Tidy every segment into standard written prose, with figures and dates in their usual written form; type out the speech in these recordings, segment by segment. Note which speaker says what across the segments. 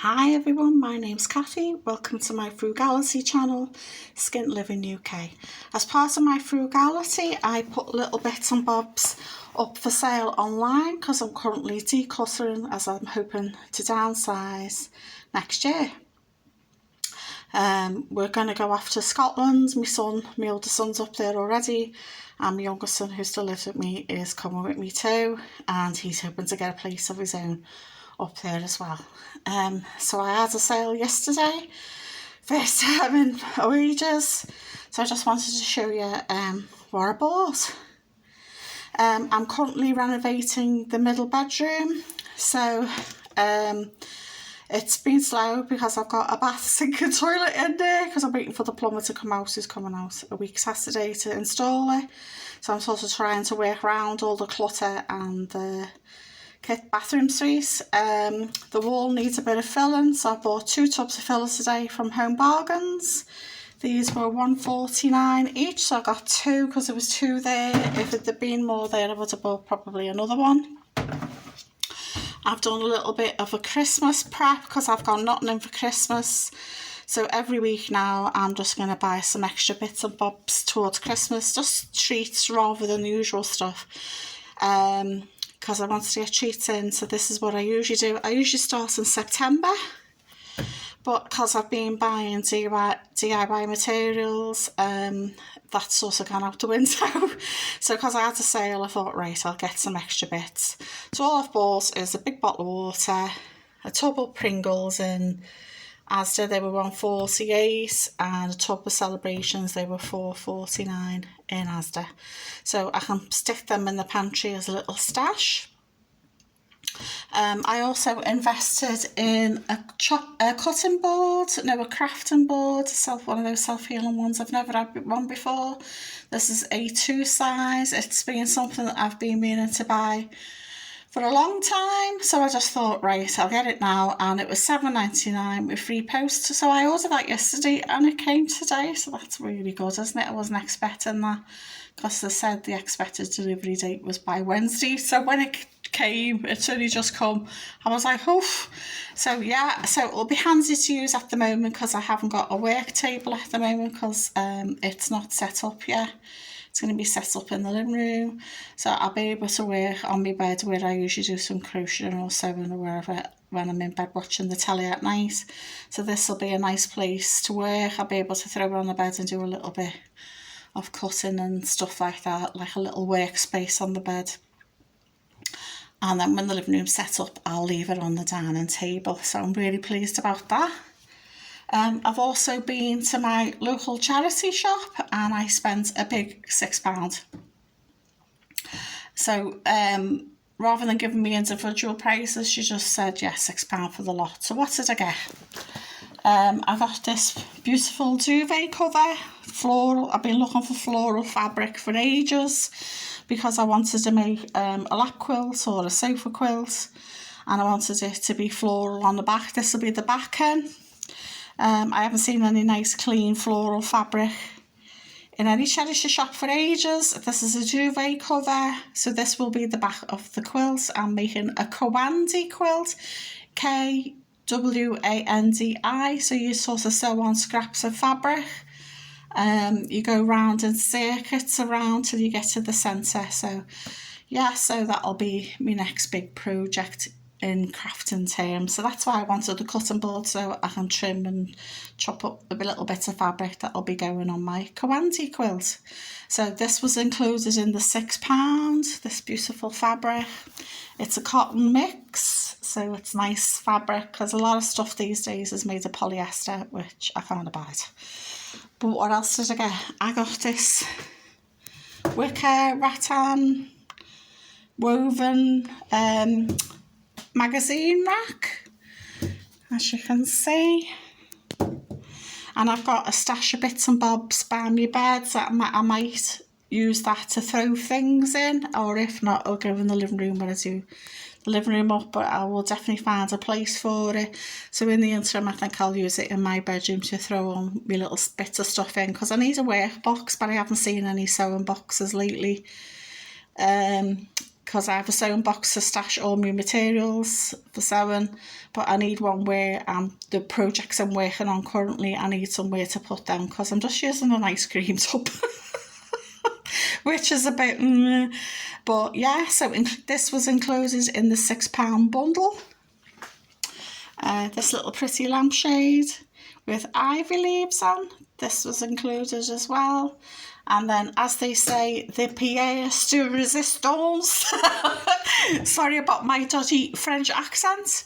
Speaker 1: Hi everyone, my name's Kathy. Welcome to my frugality channel, Skint Living UK. As part of my frugality, I put little bits and bobs up for sale online because I'm currently decluttering as I'm hoping to downsize next year. We're going to go off to Scotland. My older son's up there already, and my younger son who still lives with me is coming with me too, and he's hoping to get a place of his own up there as well. So I had a sale yesterday, first time in ages, so I just wanted to show you what I bought. I'm currently renovating the middle bedroom, so it's been slow because I've got a bath, sink and toilet in there because I'm waiting for the plumber to come out. He's coming out a week Saturday to install it, so I'm sort of trying to work around all the clutter and the bathroom suite. The wall needs a bit of filling, so I bought 2 tubs of filler today from Home Bargains. These were $1.49 each, so I got 2 because there was 2 there. If it had been more there, I would have bought probably another one. I've done a little bit of a Christmas prep because I've got nothing in for Christmas. So every week now I'm just going to buy some extra bits and bobs towards Christmas, just treats rather than the usual stuff. Because I wanted to get treats in, so this is what I usually do. I usually start in September, but because I've been buying DIY materials, that's sort of gone out the window. So because I had a sale, I thought, right, I'll get some extra bits. So all I've bought is a big bottle of water, a tub of Pringles in Asda, they were $1.48, and a tub of Celebrations, they were $4.49 in Asda. So I can stick them in the pantry as a little stash. I also invested in a cutting board, a crafting board, one of those self-healing ones. I've never had one before. This is a 2 size. It's been something that I've been meaning to buy for a long time, so I just thought, right, I'll get it now, and it was $7.99 with free post. So I ordered that yesterday and it came today, so that's really good, isn't it? I wasn't expecting that because they said the expected delivery date was by Wednesday, so when it came, it's only just come. I was like, oof. So yeah, so it'll be handy to use at the moment because I haven't got a work table at the moment because it's not set up yet. It's going to be set up in the living room, so I'll be able to work on my bed where I usually do some crocheting or sewing or wherever when I'm in bed watching the telly at night. So this will be a nice place to work. I'll be able to throw it on the bed and do a little bit of cutting and stuff like that, like a little workspace on the bed. And then when the living room's set up, I'll leave it on the dining table. So I'm really pleased about that. I've also been to my local charity shop and I spent a big £6. So rather than giving me individual prices, she just said, yeah, £6 for the lot. So what did I get? I got this beautiful duvet cover, floral. I've been looking for floral fabric for ages because I wanted to make a lap quilt or a sofa quilt, and I wanted it to be floral on the back. This will be the back end. I haven't seen any nice clean floral fabric in any charity shop for ages. This is a duvet cover, so this will be the back of the quilt. I'm making a Kwandi quilt, Kwandi, so you sort of sew on scraps of fabric. You go round in circuits around till you get to the centre. So yeah, so that'll be my next big project in crafting terms. So that's why I wanted the cutting board, so I can trim and chop up a little bit of fabric that'll be going on my Kwandi quilt. So this was included in the £6, this beautiful fabric. It's a cotton mix, so it's nice fabric because a lot of stuff these days is made of polyester, which I can't abide. But what else did I get? I got this wicker rattan woven magazine rack, as you can see, and I've got a stash of bits and bobs by my bed that I might use that to throw things in, or if not, I'll go in the living room when I do the living room up, but I will definitely find a place for it. So in the interim, I think I'll use it in my bedroom to throw on my little bits of stuff in, because I need a work box, but I haven't seen any sewing boxes lately. because I have a sewing box to stash all my materials for sewing, but I need one where the projects I'm working on currently, I need somewhere to put them because I'm just using an ice cream tub. Which is a bit, but yeah, so this was included in the £6 bundle. This little pretty lampshade with ivy leaves on, this was included as well. And then, as they say, the pièce de résistance, sorry about my dodgy French accent,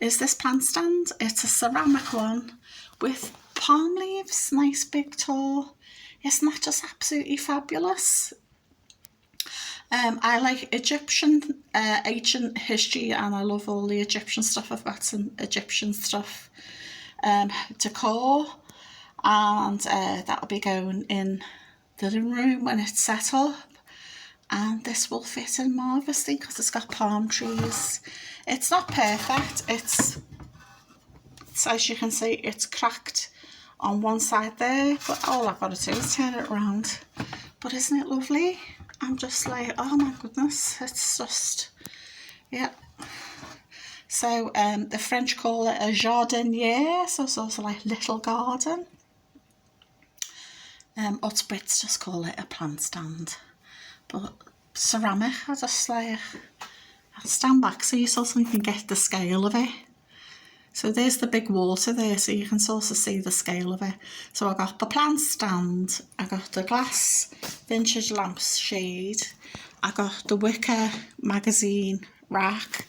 Speaker 1: is this plant stand. It's a ceramic one with palm leaves, nice big tall. Isn't that just absolutely fabulous? I like Egyptian ancient history, and I love all the Egyptian stuff. I've got some Egyptian stuff decor, and that'll be going in the living room when it's set up. And this will fit in marvellously because it's got palm trees. It's not perfect. It's as you can see, it's cracked on one side there, but all I've got to do is turn it around. But isn't it lovely? I'm just like, oh my goodness, it's just, yeah. So the French call it a jardinière, so it's also like little garden. Us Brits just call it a plant stand. But ceramic, I just like, I'll stand back so you sort of can get the scale of it. So there's the big water there, so you can sort of see the scale of it. So I got the plant stand, I got the glass vintage lampshade, I got the wicker magazine rack,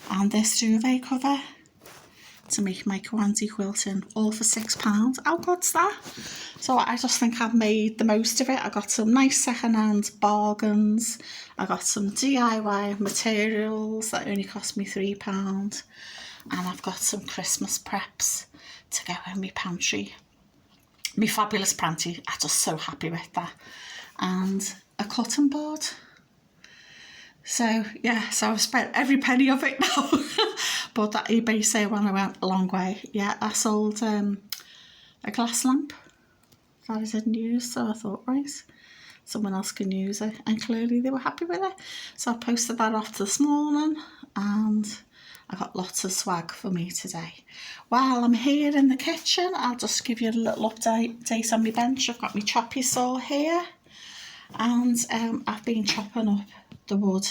Speaker 1: and this duvet cover to make my Kwanzi quilting, all for £6. How good's that? So I just think I've made the most of it. I got some nice second-hand bargains. I got some DIY materials that only cost me £3. And I've got some Christmas preps to go in my pantry. My fabulous pantry, I'm just so happy with that. And a cutting board. So yeah, so I've spent every penny of it now. But that eBay sale when I went a long way. Yeah, I sold a glass lamp that I didn't use, so I thought, right, someone else can use it. And clearly they were happy with it. So I posted that off this morning, and I got lots of swag for me today. While I'm here in the kitchen, I'll just give you a little update on my bench. I've got my choppy saw here, and I've been chopping up the wood.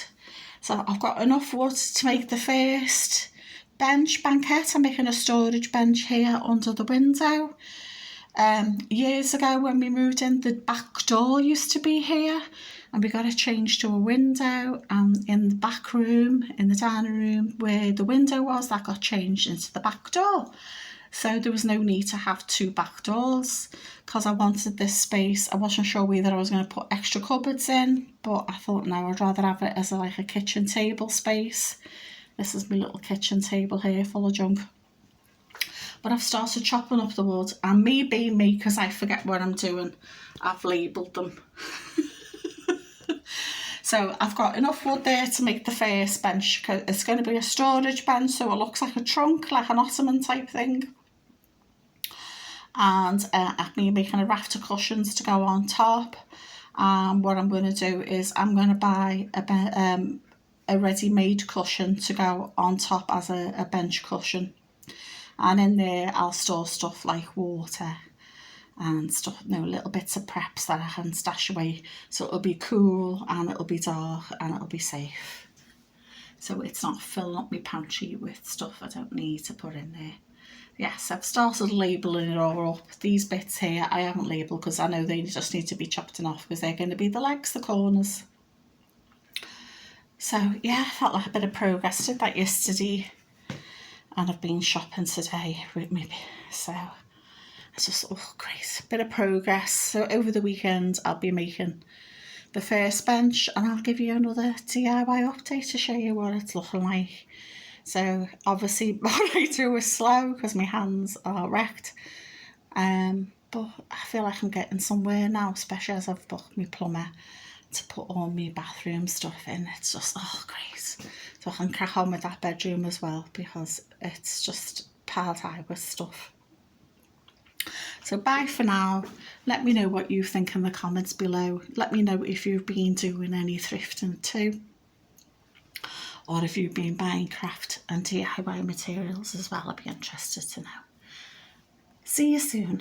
Speaker 1: So I've got enough wood to make the first bench banquette. I'm making a storage bench here under the window. Years ago when we moved in, the back door used to be here, and we got it changed to a window, and in the back room, in the dining room where the window was, that got changed into the back door. So there was no need to have two back doors because I wanted this space. I wasn't sure whether I was going to put extra cupboards in, but I thought no, I'd rather have it as like a kitchen table space. This is my little kitchen table here full of junk. But I've started chopping up the wood, and me being me, because I forget what I'm doing, I've labelled them. So I've got enough wood there to make the first bench. It's going to be a storage bench, so it looks like a trunk, like an ottoman type thing. And I've been making a raft of cushions to go on top. What I'm going to do is I'm going to buy a ready-made cushion to go on top as a bench cushion. And in there I'll store stuff like water and stuff, little bits of preps that I can stash away, so it'll be cool and it'll be dark and it'll be safe, so it's not filling up my pantry with stuff I don't need to put in there. Yes, I've started labelling it all up. These bits here I haven't labelled because I know they just need to be chopped off because they're going to be the legs, the corners. So yeah, I felt like a bit of progress. Did that yesterday, and I've been shopping today with me, so it's just, oh great, bit of progress. So over the weekend I'll be making the first bench, and I'll give you another DIY update to show you what it's looking like. So obviously what I do is slow because my hands are wrecked, but I feel like I'm getting somewhere now, especially as I've booked my plumber to put all my bathroom stuff in. It's just, oh great, so I can crack on with that bedroom as well because it's just piled high with stuff. So bye for now. Let me know what you think in the comments below. Let me know if you've been doing any thrifting too. or if you've been buying craft and DIY materials as well, I'd be interested to know. See you soon.